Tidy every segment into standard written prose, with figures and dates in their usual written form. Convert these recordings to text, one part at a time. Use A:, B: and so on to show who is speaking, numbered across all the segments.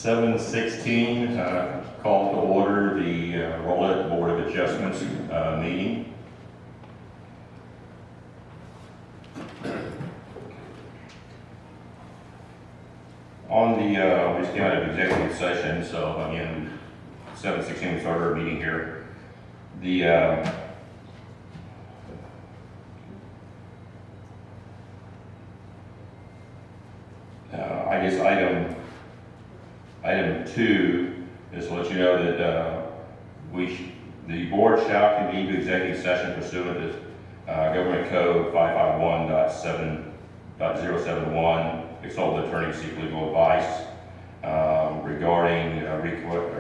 A: 7:16, call to order the Rolette Board of Adjustments meeting. On the, we just came out of executive session, so again, 7:16 we started our meeting here. I guess item 2 is to let you know that the board shall convene to executive session pursuant to Government Code 551.7.071, consult with attorney, seek legal advice regarding a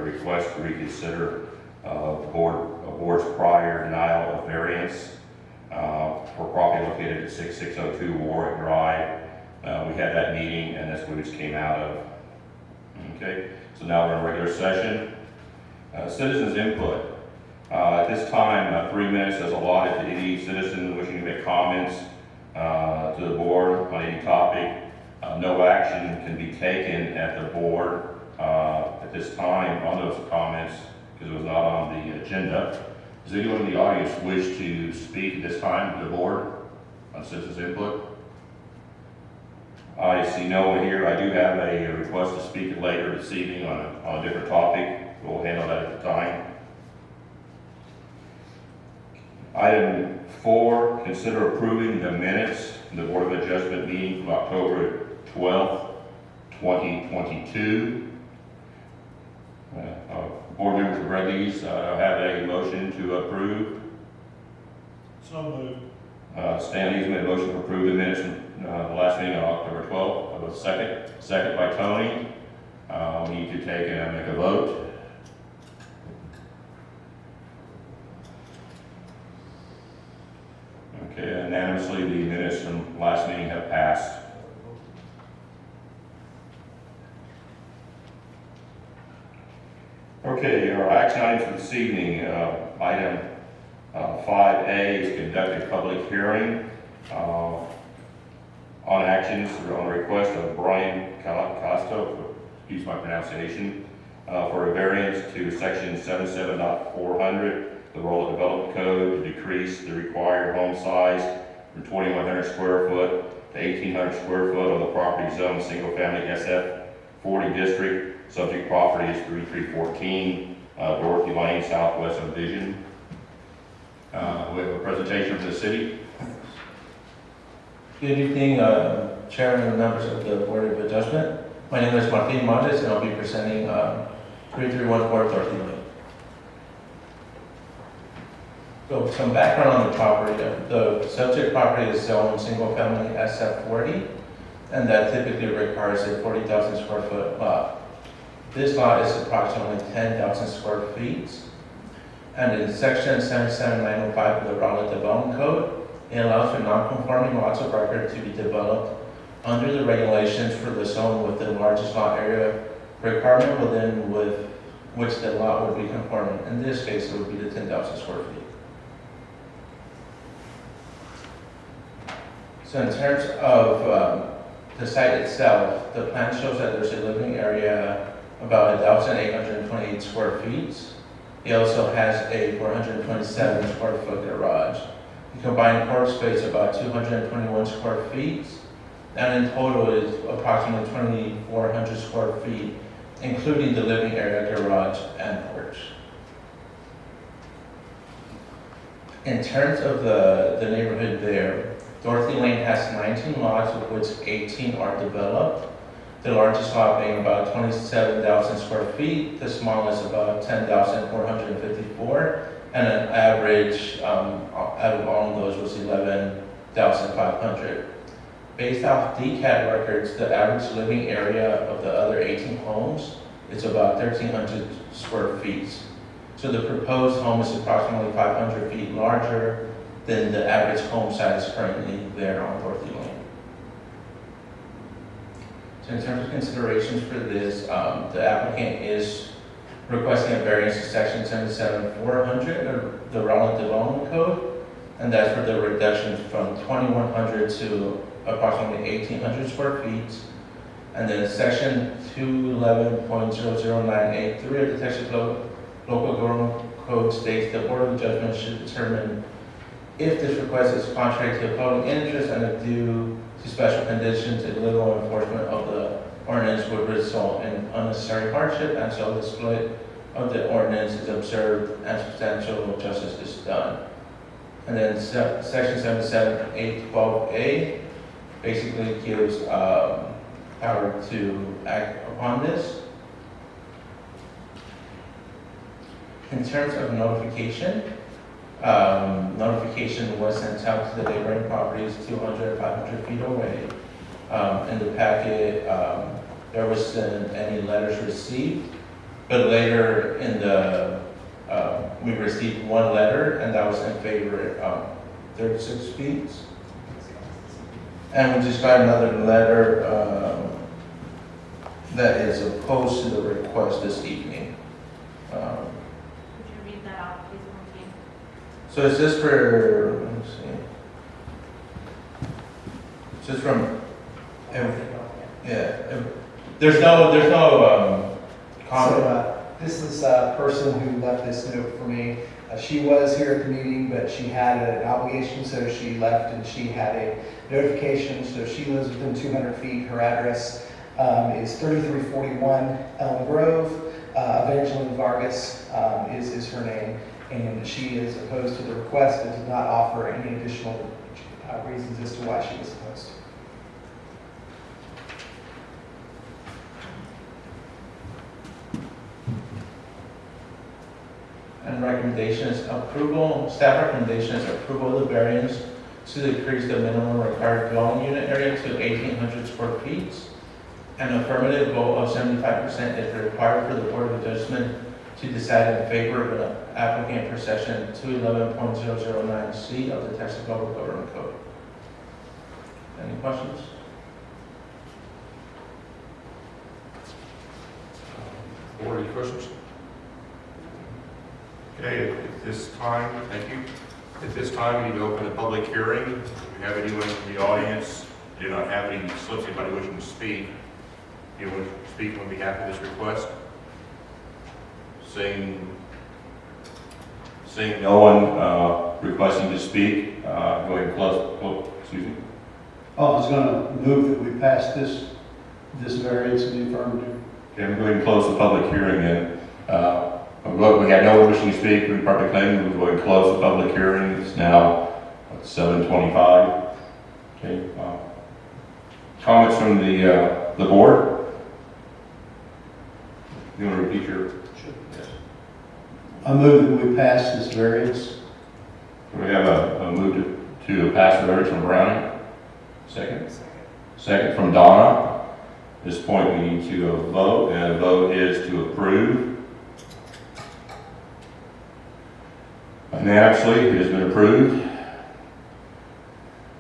A: request to reconsider a board's prior denial of variance for property located at 6602 Warwick Drive. We had that meeting, and that's what we just came out of. Okay, so now we're in regular session. Citizens input. At this time, 3 minutes is allotted to any citizen wishing to make comments to the board on any topic. No action can be taken at the board at this time on those comments because it was not on the agenda. Does anyone in the audience wish to speak at this time to the board on citizens input? I see no one here. I do have a request to speak later this evening on a different topic. We'll handle that at the time. Item 4, consider approving the minutes of the Board of Adjustment meeting from October 12th, 2022. Board members have read these. Have a motion to approve.
B: So moved.
A: Stanley's made a motion to approve the minutes from the last meeting on October 12th. Second by Tony. We need to take and make a vote. Okay, unanimously, the minutes from last meeting have passed. Okay, our action items for this evening. Item 5A is conduct a public hearing on actions on a request of Brian Costo, excuse my pronunciation, for a variance to section 77.400, the Rolette Development Code, to decrease the required home size from 2,100 square foot to 1,800 square foot on the property zone single family SF 40 district. Subject property is 3314 Dorothy Lane, southwest of Vision. We have a presentation from the city.
C: Good evening, Chairman and members of the Board of Adjustment. My name is Martin Montes, and I'll be presenting 3314 Dorothy Lane. So some background on the property. The subject property is zoned single family SF40, and that typically requires a 40,000 square foot lot. This lot is approximately 10,000 square feet, and in section 77905 of the Rolette Development Code, it allows for non-conforming lots of record to be developed under the regulations for the zone with the largest lot area requirement within which the lot would be conforming. In this case, it would be the 10,000 square feet. So in terms of the site itself, the plan shows that there's a living area about 1,828 square feet. It also has a 427 square foot garage. The combined floor space about 221 square feet, and in total is approximately 2,400 square feet, including the living area, garage, and porch. In terms of the neighborhood there, Dorothy Lane has 19 lots, of which 18 are developed. The largest lot being about 27,000 square feet, the smallest about 10,454, and an average out of all of those was 11,500. Based off DCAD records, the average living area of the other 18 homes is about 1,300 square feet. So the proposed home is approximately 500 feet larger than the average home size currently there on Dorothy Lane. So in terms of considerations for this, the applicant is requesting a variance to section 77.400 of the Rolette Development Code, and that's for the reduction from 2,100 to approximately 1,800 square feet. And then section 211.00983 of the Texas Local Government Code states the Board of Adjustment should determine if this request is contrary to the public interest and if due to special conditions, illegal enforcement of the ordinance would result in unnecessary hardship, and so the split of the ordinance is observed and substantial justice is done. And then section 77812A basically gives power to act upon this. In terms of notification, notification was sent out to the neighboring properties 200, 500 feet away. In the packet, there wasn't any letters received, but later in the, we received one letter, and that was in favor of 36 feet. And we just got another letter that is opposed to the request this evening.
D: Could you read that out, please, Martine?
C: So is this for, let me see. It's just from, yeah, there's no comment.
E: So, this is a person who left this note for me. She was here at the meeting, but she had an obligation, so she left, and she had a notification, so she lives within 200 feet. Her address is 3341 Elm Grove. Evangeline Vargas is her name, and she is opposed to the request and did not offer any additional reasons as to why she was opposed.
C: And recommendation is approval, staff recommendation is approval of the variance to decrease the minimum required dwelling unit area to 1,800 square feet. An affirmative vote of 75% is required for the Board of Adjustment to decide in favor of an applicant per section 211.009C of the Texas Local Government Code. Any questions?
F: Board, any questions? Okay, at this time, thank you. At this time, we need to open the public hearing. If we have anyone in the audience, do not have any slips, anybody wishing to speak, anyone speak on behalf of this request?
A: Seeing no one requesting to speak, go ahead and close, excuse me.
B: I was gonna move that we pass this variance in the affirmative.
A: Okay, we're going to close the public hearing then. We had no one wishing to speak, we probably claim we're going to close the public hearing. It's now 7:25. Okay. Comments from the board? You want to repeat your? Yes.
B: I move that we pass this variance.
A: We have a move to pass the variance from Browning. Second? Second from Donna. At this point, we need to vote, and the vote is to approve. Unanimously, it has been approved,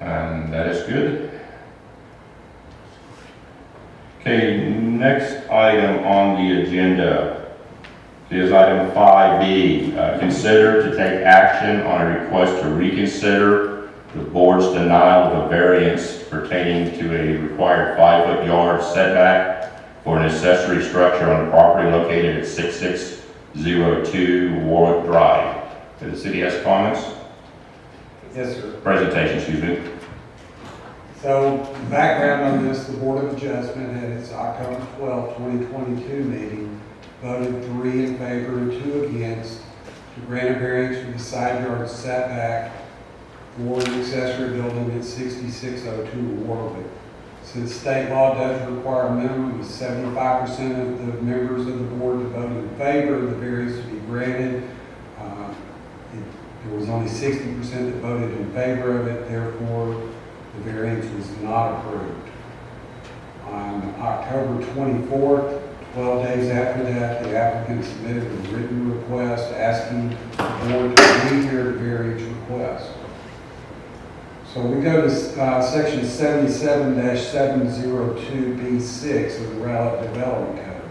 A: and that is good. Okay, next item on the agenda is item 5B. Consider to take action on a request to reconsider the board's denial of a variance pertaining to a required 5-foot yard setback for an accessory structure on a property located at 6602 Warwick Drive. The city has comments?
G: Yes, sir.
A: Presentation, excuse me.
G: So, background on this, the Board of Adjustment at its October 12, 2022 meeting voted 3 in favor and 2 against to grant a variance for the side yard setback for an accessory building at 6602 Warwick. Since state law does require a minimum of 75% of the members of the board to vote in favor of the variance to be granted, there was only 60% that voted in favor of it, therefore the variance was not approved. On October 24th, 12 days after that, the applicant submitted a written request asking the board to rehear the variance request. So we go to section 77-702B6 of the Rowlett Development Code.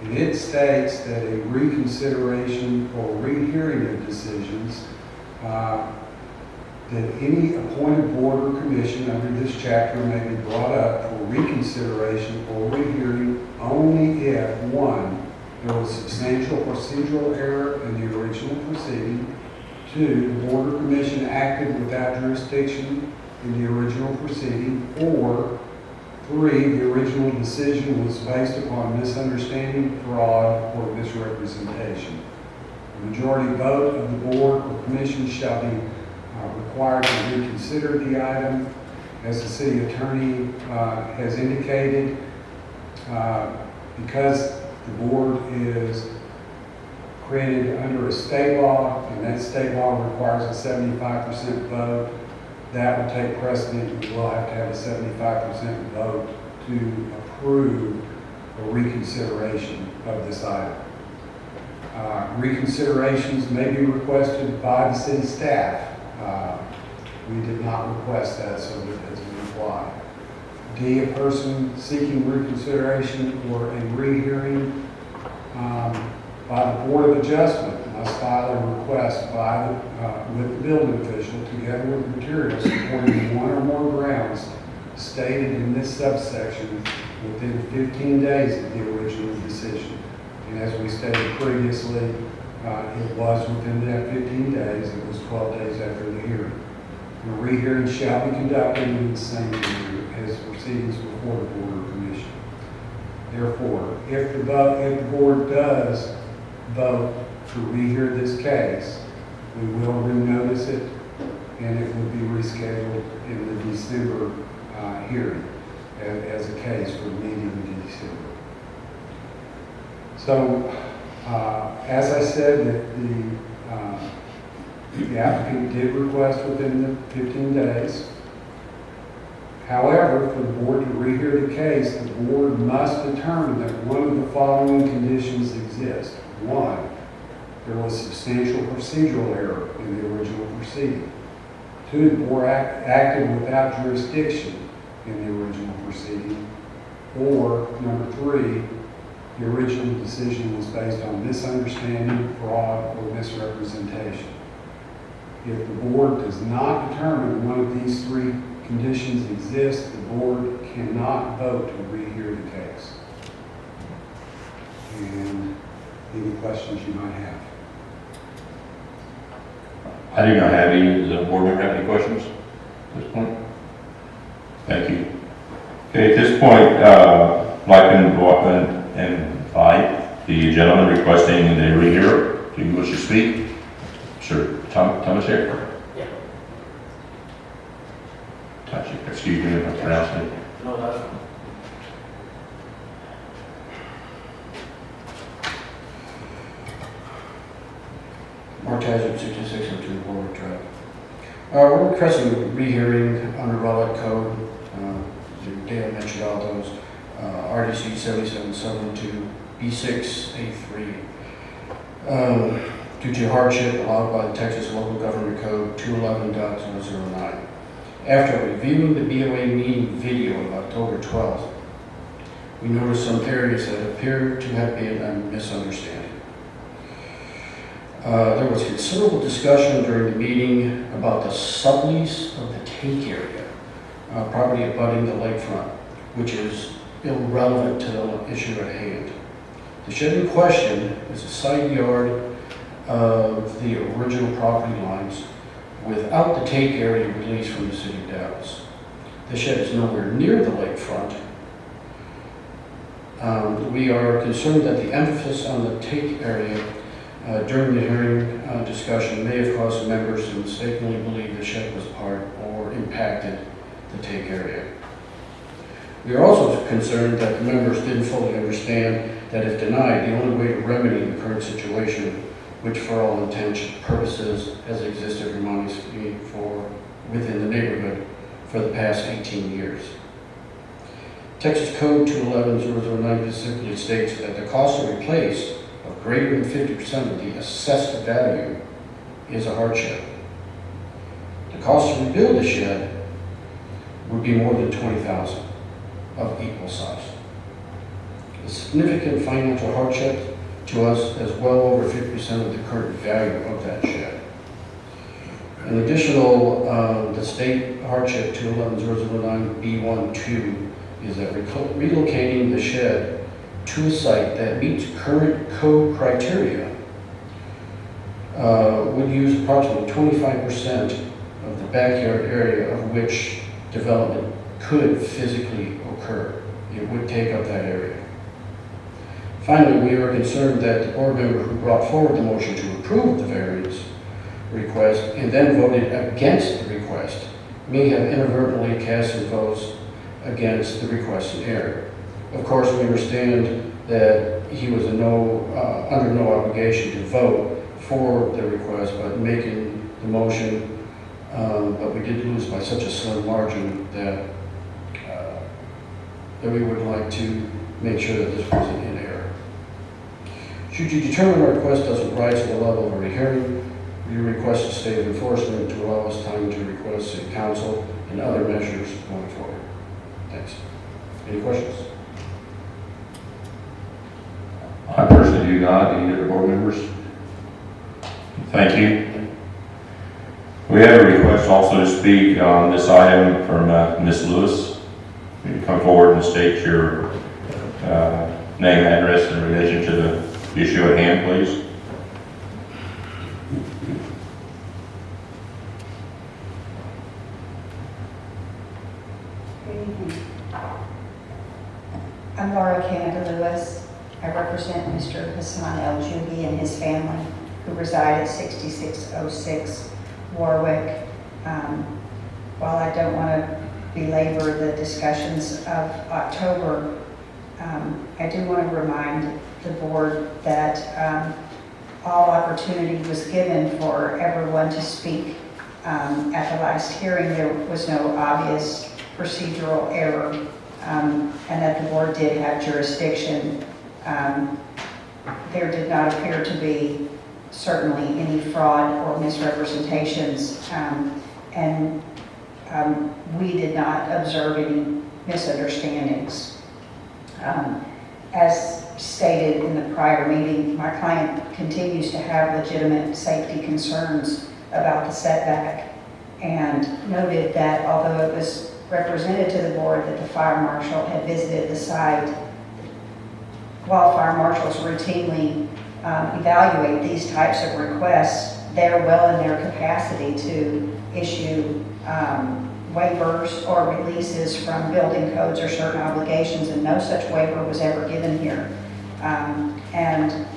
G: And it states that a reconsideration or rehearing of decisions that any appointed board or commission under this chapter may be brought up for reconsideration or rehearing only if, one, there was substantial procedural error in the original proceeding, two, the board or commission acted without jurisdiction in the original proceeding, or three, the original decision was based upon misunderstanding, fraud, or misrepresentation. The majority vote of the board or commission shall be required to reconsider the item. As the city attorney has indicated, because the board is created under a state law, and that state law requires a 75% vote, that will take precedent. We will have to have a 75% vote to approve a reconsideration of this item. Reconsiderations may be requested by the city staff. We did not request that, so that doesn't apply. D, a person seeking reconsideration or a rehearing by the Board of Adjustment must file a request with the building official together with materials supporting one or more grounds stated in this subsection within 15 days of the original decision. And as we stated previously, it was within that 15 days. It was 12 days after the hearing. The rehearing shall be conducted in the same manner as proceedings before the board or commission. Therefore, if the board does vote to rehear this case, we will renotice it, and it will be rescheduled in the December hearing as a case for the meeting in December. So, as I said, the applicant did request within the 15 days. However, for the board to rehear the case, the board must determine that one of the following conditions exist. One, there was substantial procedural error in the original proceeding. Two, the board acted without jurisdiction in the original proceeding. Or, number three, the original decision was based on misunderstanding, fraud, or misrepresentation. If the board does not determine one of these three conditions exist, the board cannot vote to rehear the case. And any questions you might have?
A: I do not have any. Does the board member have any questions at this point? Thank you. Okay, at this point, I'd like to invite the gentleman requesting the rehear. Do you wish to speak? Sir, Thomas here?
H: Yeah.
A: Excuse me if I'm pronouncing it.
H: No, that's fine. Mark Tazer, 6602 Warwick Drive. We're requesting a rehearing under Rowlett Code. Dale mentioned all those. RDC 7772 B6A3. Due to hardship allowed by the Texas Local Government Code 211.009. After reviewing the BOA meeting video of October 12th, we noticed some areas that appear to have been a misunderstanding. There was considerable discussion during the meeting about the sublease of the take area, property abutting the lakefront, which is irrelevant to the issue at hand. The shed in question is a side yard of the original property lines without the take area released from the city of Dallas. The shed is nowhere near the lakefront. We are concerned that the emphasis on the take area during the hearing discussion may have caused members to mistakenly believe the shed was part or impacted the take area. We are also concerned that the members didn't fully understand that if denied, the only way to remedy the current situation, which for all intents and purposes has existed harmoniously within the neighborhood for the past 18 years. Texas Code 211.009 specifically states that the cost to replace of greater than 50% of the assessed value is a hardship. The cost to rebuild the shed would be more than $20,000 of equal size. A significant financial hardship to us as well over 50% of the current value of that shed. An additional, the state hardship 211-009B12 is that relocating the shed to a site that meets current code criteria would use approximately 25% of the backyard area of which development could physically occur. It would take up that area. Finally, we are concerned that the board member who brought forward the motion to approve the variance request and then voted against the request may have inadvertently cast his votes against the request in error. Of course, we understand that he was under no obligation to vote for the request, but making the motion, but we did lose by such a slim margin that we would like to make sure that this wasn't in error. Should you determine our request doesn't rise to the level of a rehearing, we request a stay of enforcement to allow us time to request city council and other measures going forward. Thanks. Any questions?
A: I personally do not. Any other board members? Thank you. We have a request also to speak on this item from Ms. Lewis. You can come forward and state your name, address, in relation to the issue at hand, please.
I: Good evening. I'm Laura Canada Lewis. I represent Mr. Hassan El Jubi and his family who reside at 6606 Warwick. While I don't want to belabor the discussions of October, I do want to remind the board that all opportunity was given for everyone to speak. At the last hearing, there was no obvious procedural error, and that the board did have jurisdiction. There did not appear to be certainly any fraud or misrepresentations, and we did not observe any misunderstandings. As stated in the prior meeting, my client continues to have legitimate safety concerns about the setback and noted that although it was represented to the board that the fire marshal had visited the site, while fire marshals routinely evaluate these types of requests, they're well in their capacity to issue waivers or releases from building codes or certain obligations, and no such waiver was ever given here. And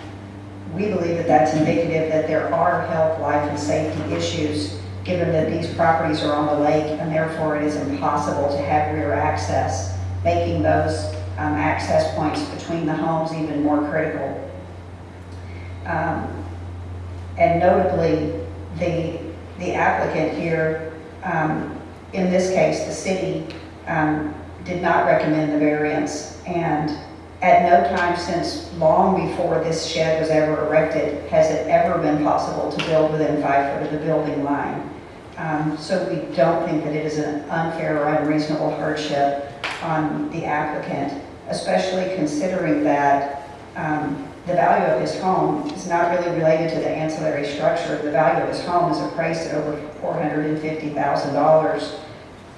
I: we believe that that's indicative that there are health, life, and safety issues, given that these properties are on the lake, and therefore it is impossible to have rear access, making those access points between the homes even more critical. And notably, the applicant here, in this case, the city, did not recommend the variance, and at no time since long before this shed was ever erected has it ever been possible to build within 5 foot of the building line. So we don't think that it is an unfair or unreasonable hardship on the applicant, especially considering that the value of his home is not really related to the ancillary structure. The value of his home is appraised at over $450,000.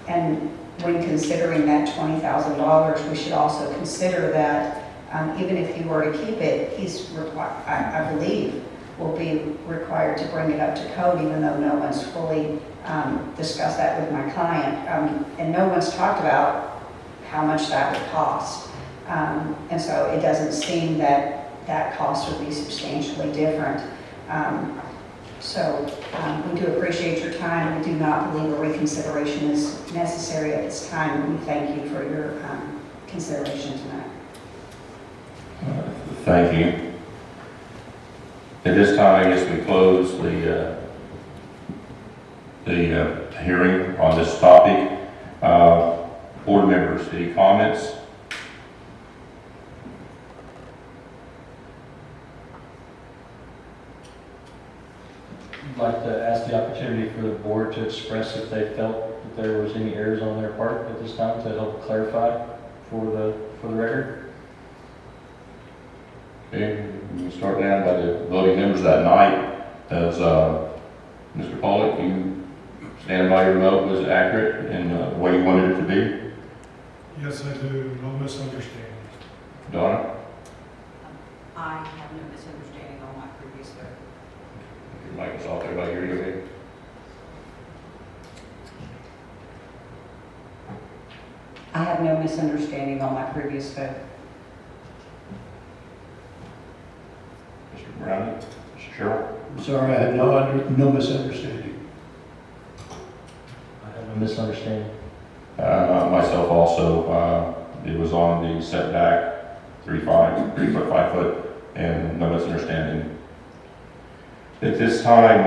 I: And when considering that $20,000, we should also consider that even if he were to keep it, he's I believe will be required to bring it up to code, even though no one's fully discussed that with my client. And no one's talked about how much that would cost. And so it doesn't seem that that cost would be substantially different. So we do appreciate your time. We do not believe a reconsideration is necessary at this time. And we thank you for your consideration tonight.
A: Thank you. At this time, I guess we close the hearing on this topic. Board members, any comments?
J: I'd like to ask the opportunity for the board to express if they felt that there was any errors on their part at this time to help clarify for the record.
A: Okay, we'll start down by the voting members that night. As Mr. Pollock, you Standing by your remote, was it accurate in the way you wanted it to be?
K: Yes, I do, no misunderstanding.
A: Donna?
I: I have no misunderstanding on my previous vote.
A: Your mic is off, everybody hear you okay?
I: I have no misunderstanding on my previous vote.
A: Mr. Brown? Mr. Sherrill?
B: I'm sorry, I had no misunderstanding.
J: I have a misunderstanding.
A: Myself also, it was on the setback, 3 foot, 5 foot, and no misunderstanding. At this time,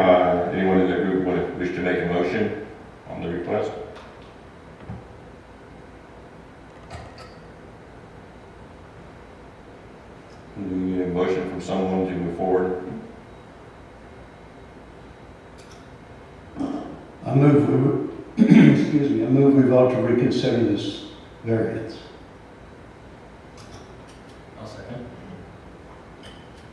A: anyone in the group would wish to make a motion on the request? Do we need a motion from someone to move forward?
B: I move, excuse me, I move we vote to reconsider this variance.
J: I'll second.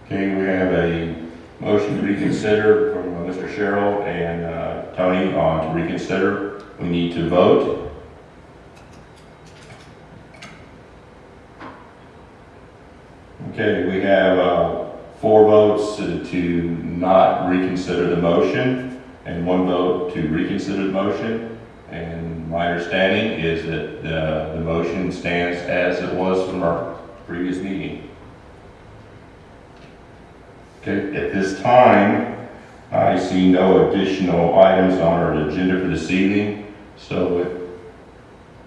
A: Okay, we have a motion to reconsider from Mr. Sherrill and Tony on to reconsider. We need to vote. Okay, we have 4 votes to not reconsider the motion and 1 vote to reconsider the motion. And my understanding is that the motion stands as it was from our previous meeting. Okay, at this time, I see no additional items on our agenda for this evening. So at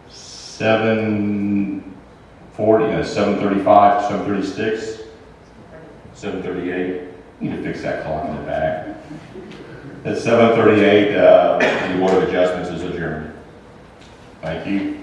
A: 7:35, 7:36, 7:38, need to fix that clock in the back. At 7:38, the Board of Adjustments is adjourned. Thank you.